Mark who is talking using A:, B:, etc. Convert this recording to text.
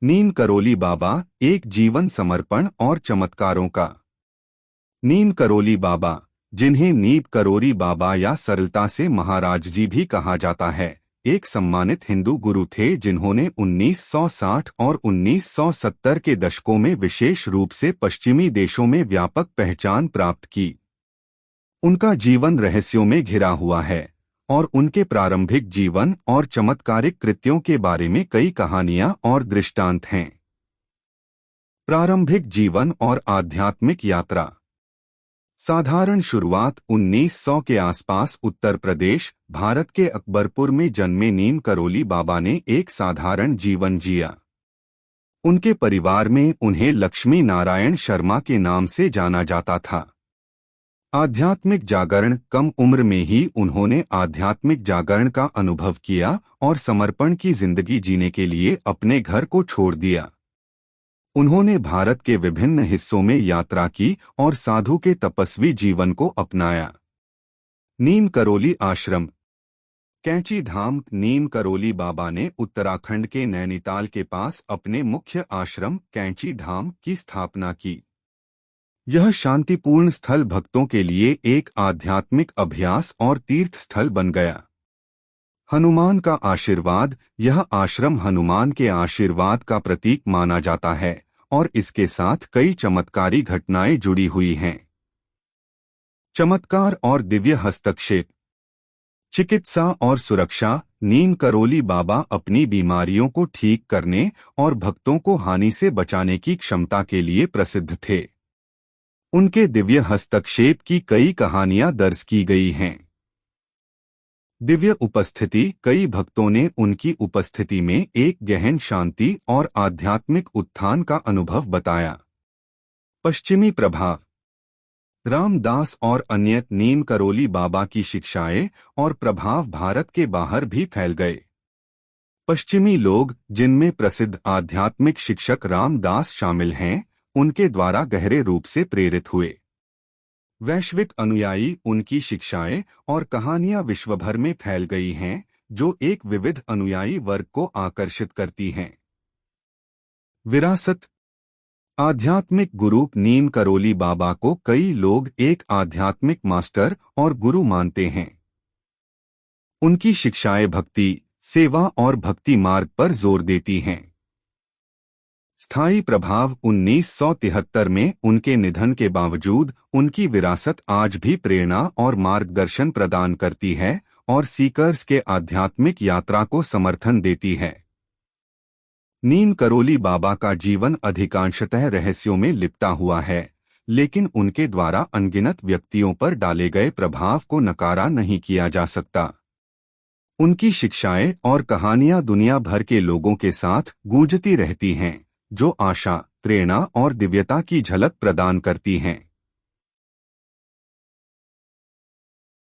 A: नीम करोली बाबा, एक जीवन समर्पण और चमत्कारों का। नीम करोली बाबा, जिन्हें नीप करोरी बाबा या सरलता से महाराज जी भी कहा जाता है, एक सम्मानित हिंदू गुरु थे जिन्होंने 1960 और 1970 के दशकों में विशेष रूप से पश्चिमी देशों में व्यापक पहचान प्राप्त की। उनका जीवन रहस्यों में घिरा हुआ है और उनके प्रारंभिक जीवन और चमत्कारिक कृत्यों के बारे में कई कहानियां और दृष्टांत हैं। प्रारंभिक जीवन और आध्यात्मिक यात्रा। साधारण शुरुआत। 1900 के आसपास उत्तर प्रदेश, भारत के अकबरपुर में जन्मे नीम करोली बाबा ने एक साधारण जीवन जिया। उनके परिवार में उन्हें लक्ष्मी नारायण शर्मा के नाम से जाना जाता था। आध्यात्मिक जागरण। कम उम्र में ही उन्होंने आध्यात्मिक जागरण का अनुभव किया और समर्पण की जिंदगी जीने के लिए अपने घर को छोड़ दिया। उन्होंने भारत के विभिन्न हिस्सों में यात्रा की और साधु के तपस्वी जीवन को अपनाया। नीम करोली आश्रम। कैंची धाम। नीम करोली बाबा ने उत्तराखंड के नैनीताल के पास अपने मुख्य आश्रम कैंची धाम की स्थापना की। यह शांतिपूर्ण स्थल भक्तों के लिए एक आध्यात्मिक अभ्यास और तीर्थ स्थल बन गया। हनुमान का आशीर्वाद। यह आश्रम हनुमान के आशीर्वाद का प्रतीक माना जाता है और इसके साथ कई चमत्कारी घटनाएं जुड़ी हुई हैं। चमत्कार और दिव्य हस्तक्षेप। चिकित्सा और सुरक्षा। नीम करोली बाबा अपनी बीमारियों को ठीक करने और भक्तों को हानि से बचाने की क्षमता के लिए प्रसिद्ध थे। उनके दिव्य हस्तक्षेप की कई कहानियां दर्ज की गई हैं। दिव्य उपस्थिति। कई भक्तों ने उनकी उपस्थिति में एक गहन शांति और आध्यात्मिक उत्थान का अनुभव बताया। पश्चिमी प्रभाव। रामदास और अन्य। नीम करोली बाबा की शिक्षाएं और प्रभाव भारत के बाहर भी फैल गए। पश्चिमी लोग, जिनमें प्रसिद्ध आध्यात्मिक शिक्षक रामदास शामिल हैं, उनके द्वारा गहरे रूप से प्रेरित हुए। वैश्विक अनुयायी। उनकी शिक्षाएं और कहानियां विश्वभर में फैल गई हैं, जो एक विविध अनुयायी वर्ग को आकर्षित करती हैं। विरासत। आध्यात्मिक गुरु। नीम करोली बाबा को कई लोग एक आध्यात्मिक मास्टर और गुरु मानते हैं। उनकी शिक्षाएं भक्ति, सेवा और भक्ति मार्ग पर जोर देती हैं। स्थायी प्रभाव। 1973 में उनके निधन के बावजूद उनकी विरासत आज भी प्रेरणा और मार्गदर्शन प्रदान करती है और सीकर्स के आध्यात्मिक यात्रा को समर्थन देती है। नीम करोली बाबा का जीवन अधिकांशतः रहस्यों में लिपटा हुआ है, लेकिन उनके द्वारा अनगिनत व्यक्तियों पर डाले गए प्रभाव को नकारा नहीं किया जा सकता। उनकी शिक्षाएं और कहानियां दुनिया भर के लोगों के साथ गूंजती रहती हैं, जो आशा, प्रेरणा और दिव्यता की झलक प्रदान करती हैं।